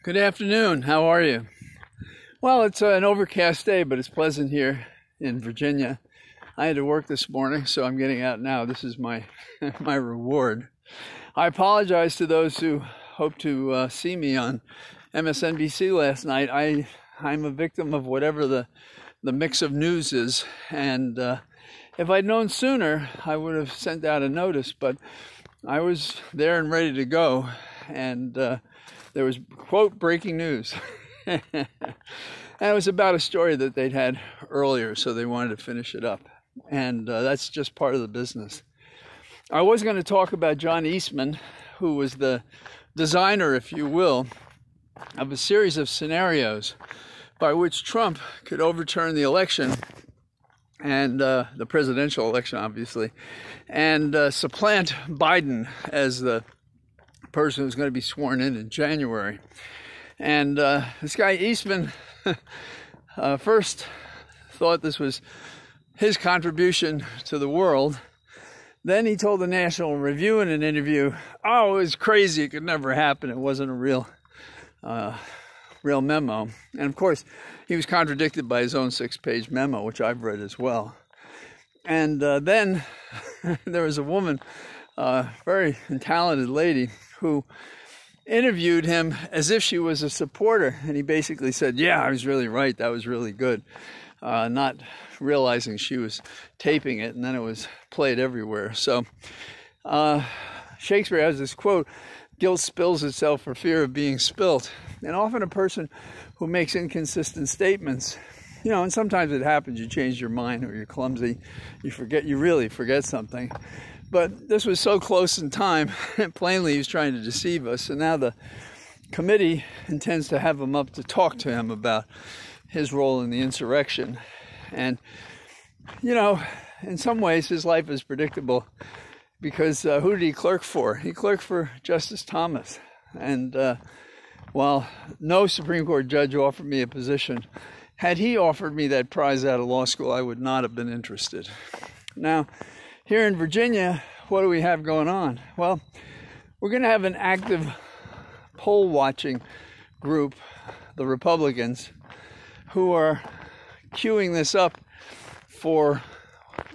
Good afternoon. How are you? Well, it's an overcast day, but it's pleasant here in Virginia. I had to work this morning, so I'm getting out now. This is my my reward. I apologize to those who hope to see me on MSNBC last night. I'm a victim of whatever the mix of news is, and if I'd known sooner, I would have sent out a notice, but I was there and ready to go, and there was, quote, breaking news. And it was about a story that they'd had earlier, so they wanted to finish it up. And that's just part of the business. I was going to talk about John Eastman, who was the designer, if you will, of a series of scenarios by which Trump could overturn the election, and the presidential election, obviously, and supplant Biden as the person who's going to be sworn in January. And this guy Eastman first thought this was his contribution to the world. Then he told the National Review in an interview, oh, it was crazy, it could never happen, it wasn't a real memo. And of course, he was contradicted by his own 6-page memo, which I've read as well. And then there was a woman, very talented lady, who interviewed him as if she was a supporter. And he basically said, yeah, I was really right, that was really good. Not realizing she was taping it, and then it was played everywhere. So Shakespeare has this quote, guilt spills itself for fear of being spilt. And often a person who makes inconsistent statements, you know, and sometimes it happens, you change your mind or you're clumsy, you really forget something. But this was so close in time, plainly he was trying to deceive us. And now the committee intends to have him up to talk to him about his role in the insurrection. And, you know, in some ways his life is predictable because who did he clerk for? He clerked for Justice Thomas. And while no Supreme Court judge offered me a position, had he offered me that prize out of law school, I would not have been interested. Now, here in Virginia, what do we have going on? Well, we're going to have an active poll-watching group, the Republicans, who are queuing this up for,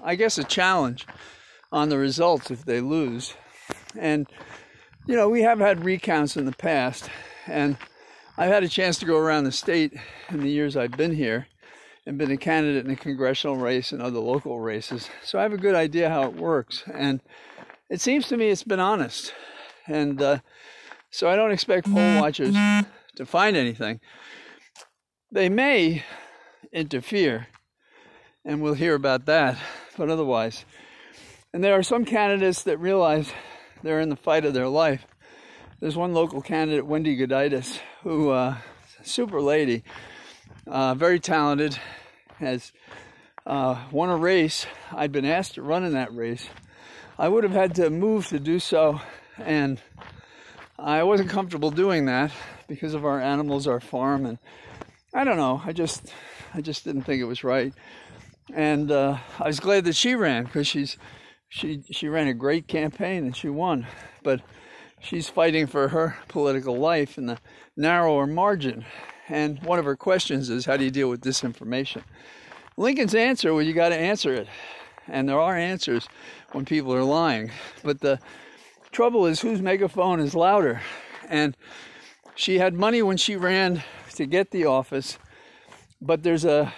I guess, a challenge on the results if they lose. And, you know, we have had recounts in the past, and I've had a chance to go around the state in the years I've been here and been a candidate in a congressional race and other local races. So I have a good idea how it works. And it seems to me it's been honest. And so I don't expect poll watchers to find anything. They may interfere, and we'll hear about that, but otherwise. And there are some candidates that realize they're in the fight of their life. There's one local candidate, Wendy Goditis, who, super lady, very talented, has won a race. I'd been asked to run in that race. I would have had to move to do so, and I wasn't comfortable doing that because of our animals, our farm, and I don't know. I just didn't think it was right. And I was glad that she ran because she ran a great campaign and she won. But she's fighting for her political life in the narrower margin. And one of her questions is, how do you deal with disinformation? Lincoln's answer, well, you got to answer it. And there are answers when people are lying. But the trouble is, whose megaphone is louder? And she had money when she ran to get the office, but there's a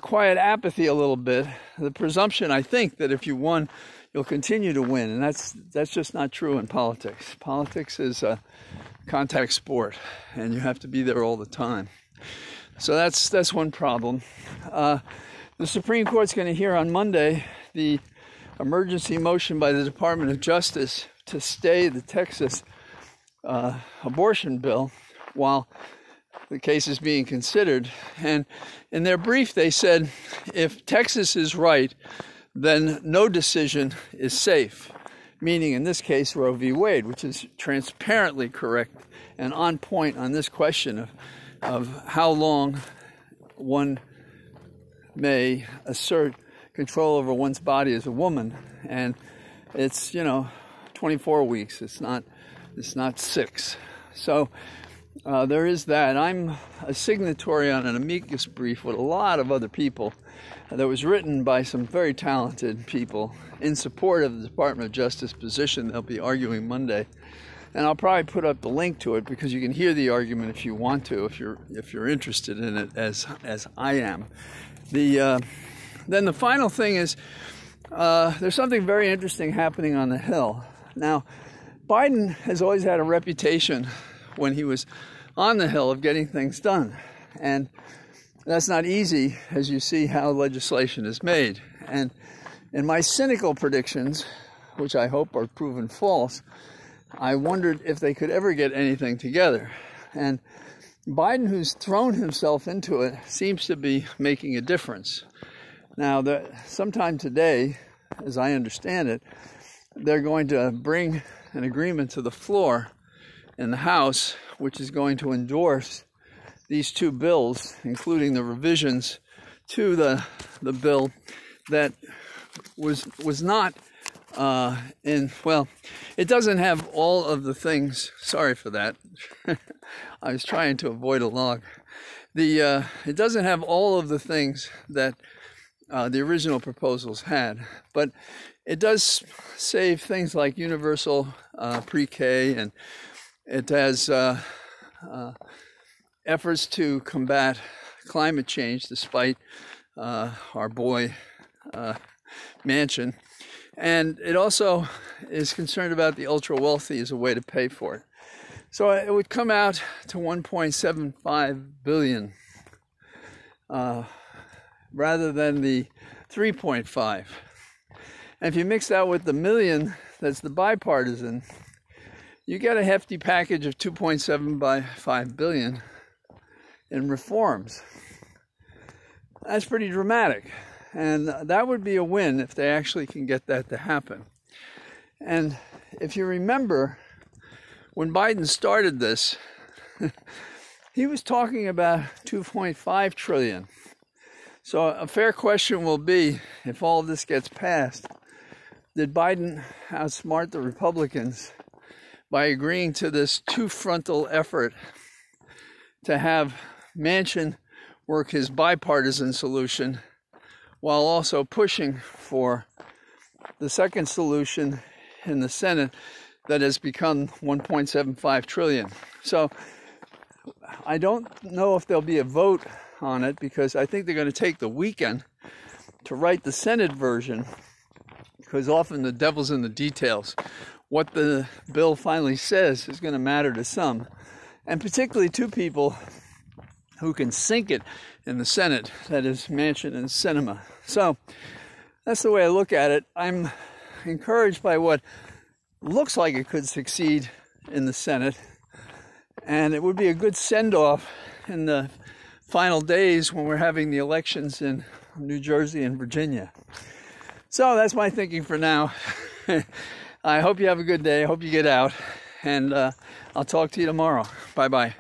quiet apathy a little bit. The presumption, I think, that if you won, you'll continue to win, and that's just not true in politics. Politics is a contact sport, and you have to be there all the time. So that's one problem. The Supreme Court's going to hear on Monday the emergency motion by the Department of Justice to stay the Texas abortion bill while the case is being considered. And in their brief, they said, if Texas is right, then no decision is safe. Meaning, in this case, Roe v. Wade, which is transparently correct and on point on this question of how long one may assert control over one's body as a woman. And it's, 24 weeks. It's not 6. So there is that. I'm a signatory on an amicus brief with a lot of other people that was written by some very talented people in support of the Department of Justice position they'll be arguing Monday. And I'll probably put up the link to it because you can hear the argument if you want to, if you're interested in it as I am. Then the final thing is there's something very interesting happening on the Hill. Now, Biden has always had a reputation when he was on the Hill of getting things done. And that's not easy, as you see how legislation is made. And in my cynical predictions, which I hope are proven false, I wondered if they could ever get anything together. And Biden, who's thrown himself into it, seems to be making a difference. Now, sometime today, as I understand it, they're going to bring an agreement to the floor in the House, which is going to endorse these two bills, including the revisions to the bill that was not it doesn't have all of the things. Sorry for that. I was trying to avoid a log. It doesn't have all of the things that the original proposals had, but it does save things like universal pre-K, and it has efforts to combat climate change, despite our boy Manchin. And it also is concerned about the ultra-wealthy as a way to pay for it. So it would come out to $1.75 billion rather than the 3.5. And if you mix that with the million, that's the bipartisan, you get a hefty package of $2.75 billion in reforms. That's pretty dramatic. And that would be a win if they actually can get that to happen. And if you remember, when Biden started this, he was talking about $2.5 trillion. So a fair question will be, if all of this gets passed, did Biden outsmart the Republicans by agreeing to this two-frontal effort to have Manchin work his bipartisan solution while also pushing for the second solution in the Senate that has become $1.75 trillion. So I don't know if there'll be a vote on it, because I think they're going to take the weekend to write the Senate version, because often the devil's in the details. What the bill finally says is going to matter to some, and particularly two people who can sink it in the Senate, that is Manchin and Sinema. So that's the way I look at it. I'm encouraged by what looks like it could succeed in the Senate, and it would be a good send-off in the final days when we're having the elections in New Jersey and Virginia. So that's my thinking for now. I hope you have a good day. I hope you get out, and I'll talk to you tomorrow. Bye-bye.